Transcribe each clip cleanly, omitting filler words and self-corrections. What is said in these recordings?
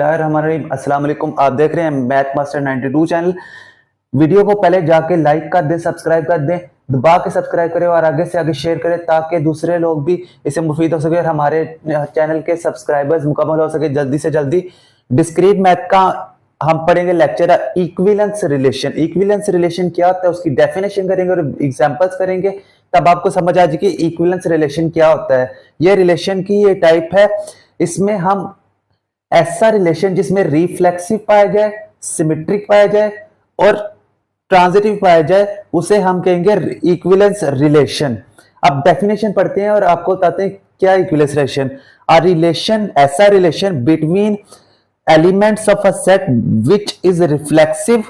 अस्सलाम वालेकुम। आप देख रहे हैं मैथ मास्टर 92 चैनल। वीडियो को पहले जाके लाइक कर दें, सब्सक्राइब कर दें, दबा के सब्सक्राइब करें और आगे से आगे शेयर करें ताकि दूसरे लोग भी इसे मुफीद हो सके और हमारे चैनल के सब्सक्राइबर्स मुकम्मल हो सके जल्दी से जल्दी। डिस्क्रीट मैथ का हम पढ़ेंगे lecture equivalence relation. Equivalence relation क्या होता है उसकी डेफिनेशन करेंगे और एग्जांपल्स करेंगे, तब आपको समझ आ जाएगी इक्विवेलेंस रिलेशन क्या होता है। ये रिलेशन की ये टाइप है, इसमें हम ऐसा रिलेशन जिसमें रिफ्लेक्सिव पाया जाए, सिमेट्रिक पाया जाए और ट्रांजिटिव पाया जाए, उसे हम कहेंगे इक्विवेलेंस रिलेशन। अब डेफिनेशन पढ़ते हैं और आपको बताते हैं क्या इक्विवेलेंस रिलेशन। अ रिलेशन, ऐसा relation between elements of a set which is reflexive,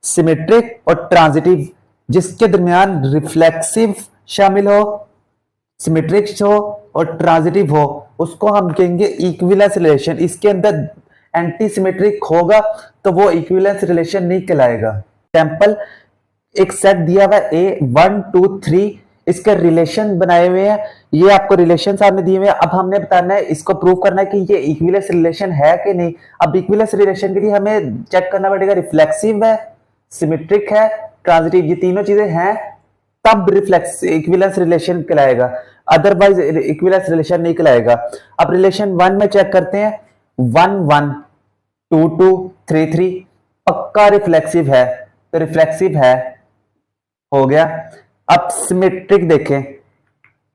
symmetric और ट्रांजिटिव, जिसके दरमियान रिफ्लेक्सिव शामिल हो, सिमेट्रिक हो और ट्रांजिटिव हो, उसको हम कहेंगे इक्विवेलेंस रिलेशन। इसके अंदर एंटी सिमेट्रिक होगा तो वो इक्विवेलेंस रिलेशन नहीं कहलाएगा। एग्जांपल, एक सेट दिया हुआ है ए 1 2 3, इसके रिलेशन बनाए हुए हैं, ये आपको रिलेशन सामने दिए हुए हैं। अब हमने बताना है, इसको प्रूव करना है कि ये इक्विवेलेंस रिलेशन है कि नहीं। अब इक्विवेलेंस रिलेशन के लिए हमें चेक करना पड़ेगा रिफ्लेक्सिव है, सिमेट्रिक है, ट्रांजिटिव, ये तीनों चीजें हैं, तब रिफ्लेक्स इक्विवेलेंस रिलेशन कहलाएगा, अदरवाइज इक्विवेलेंस रिलेशन नहीं कहलाएगा। अब रिलेशन 1 में चेक करते हैं, 1 1 2 2 3 3 पक्का रिफ्लेक्सिव है, तो रिफ्लेक्सिव है, हो गया। अब सिमेट्रिक देखें,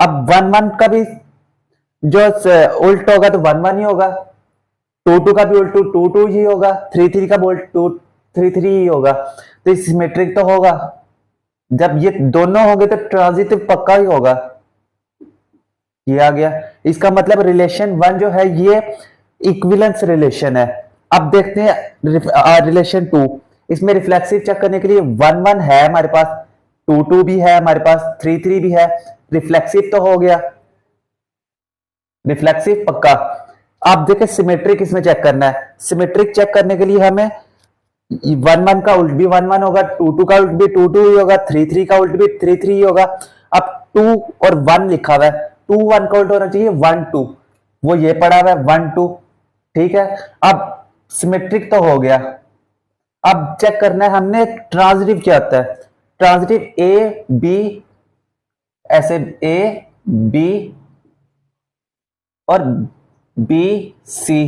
अब 1 1 का भी जो उल्ट होगा तो 1 1 ही होगा, 2 2 का भी उल्ट 2 2 ही होगा, 3 3 का भी उल्ट 2 3 3 ही होगा, तो सिमेट्रिक तो होगा। जब ये दोनों होंगे तो ट्रांजिटिव पक्का ही होगा। ये आ गया, इसका मतलब रिलेशन 1 जो है ये इक्विवेलेंस रिलेशन है। अब देखते हैं रिलेशन 2, इसमें रिफ्लेक्सिव चेक करने के लिए 1 1 है हमारे पास, 2 2 भी है हमारे पास, 3 3 भी है, रिफ्लेक्सिव तो हो गया, रिफ्लेक्सिव पक्का। आप देखें सिमेट्रिक इसमें चेक करना है। सिमेट्रिक चेक करने के लिए हमें 1 1 का उल्ट भी 1 1 होगा, 2 2 का उल्ट भी 2 2 ही होगा, 3 3 का उल्ट भी 3 3 ही होगा। अब 2 और 1 लिखा हुआ है, 2 1 का उल्ट होना चाहिए 1 2, वो ये पड़ा हुआ है 1 2, ठीक है। अब सिमेट्रिक तो हो गया। अब चेक करना है हमने ट्रांजिटिव क्या होता है। ट्रांजिटिव ए बी, ऐसे ए बी और बी सी,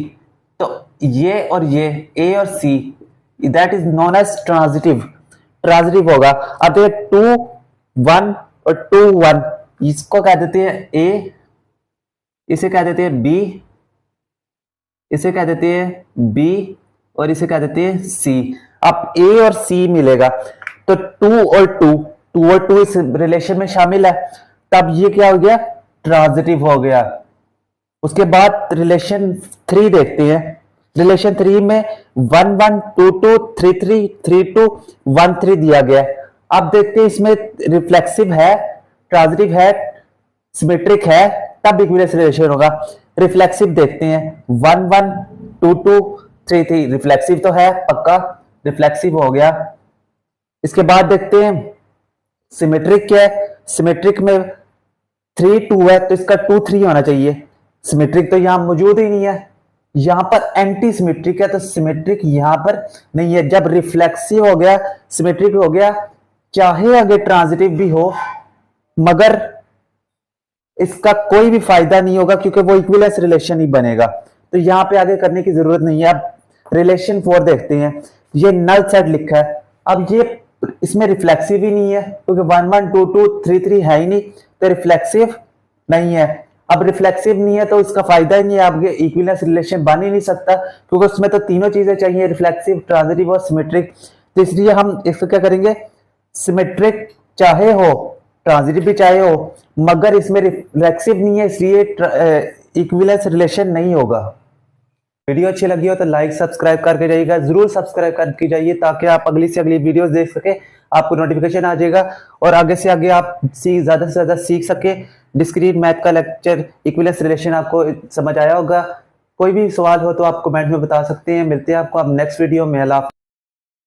तो ये और ये ए और C, that is known as transitive. Transitive होगा। अब देखिए 2 1 और 2 1, इसको कह देते हैं ए, इसे कह देते हैं बी, इसे कह देते हैं बी और इसे कह देते हैं सी। अब ए और सी मिलेगा तो 2 और 2, 2 और 2 इस रिलेशन में शामिल है, तब ये क्या हो गया, ट्रांजिटिव हो गया। उसके बाद रिलेशन 3 देखते हैं। रिलेशन 3 में 1 1 2 2 3 3 3 2 1 3 दिया गया है। अब देखते हैं इसमें रिफ्लेक्सिव है, ट्रांजिटिव है, सिमेट्रिक है, तब इक्विवेलेंस रिलेशन होगा। रिफ्लेक्सिव देखते हैं, 1 1 2 2 3 3, रिफ्लेक्सिव तो है पक्का, रिफ्लेक्सिव हो गया। इसके बाद देखते हैं सिमेट्रिक क्या है। सिमेट्रिक में 3 2 है तो इसका 2 3 होना चाहिए, सिमेट्रिक तो यहां मौजूद ही नहीं है, यहां पर एंटी सिमेट्रिक है तो सिमेट्रिक यहां पर नहीं है। जब रिफ्लेक्सिव हो गया, सिमेट्रिक हो गया, चाहे आगे ट्रांजिटिव भी हो, मगर इसका कोई भी फायदा नहीं होगा क्योंकि वो इक्विवेलेंस रिलेशन ही बनेगा, तो यहां पे आगे करने की जरूरत नहीं है। अब रिलेशन 4 देखते हैं, ये नल सेट लिखा है। अब ये इसमें रिफ्लेक्सिव ही नहीं है क्योंकि 1 1 2 2 3 3 है ही नहीं, तो रिफ्लेक्सिव नहीं है। अब रिफ्लेक्सिव नहीं है तो इसका फायदा ही नहीं है, आपके इक्विवेलेंस रिलेशन बन ही नहीं सकता क्योंकि उसमें तो तीनों चीजें चाहिए, रिफ्लेक्सिव, ट्रांजिटिव और सिमेट्रिक। तो इसलिए हम इसको क्या करेंगे, सिमेट्रिक चाहे हो, ट्रांजिटिव भी चाहे हो, मगर इसमें रिफ्लेक्सिव नहीं है, इसलिए इक्विवेलेंस रिलेशन नहीं होगा। वीडियो अच्छी लगी हो तो लाइक सब्सक्राइब करके जाइएगा, जरूर सब्सक्राइब करके जाइए ताकि आप अगली से अगली वीडियोस देख सके, आपको नोटिफिकेशन आ जाएगा और आगे से आगे आप ज्यादा से ज्यादा सीख सके। डिस्क्रीट मैथ का लेक्चर इक्विवेलेंस रिलेशन आपको समझ आया होगा। कोई भी सवाल हो तो आप कमेंट में बता सकते हैं। मिलते हैं आपको अब नेक्स्ट वीडियो में। अल्लाह।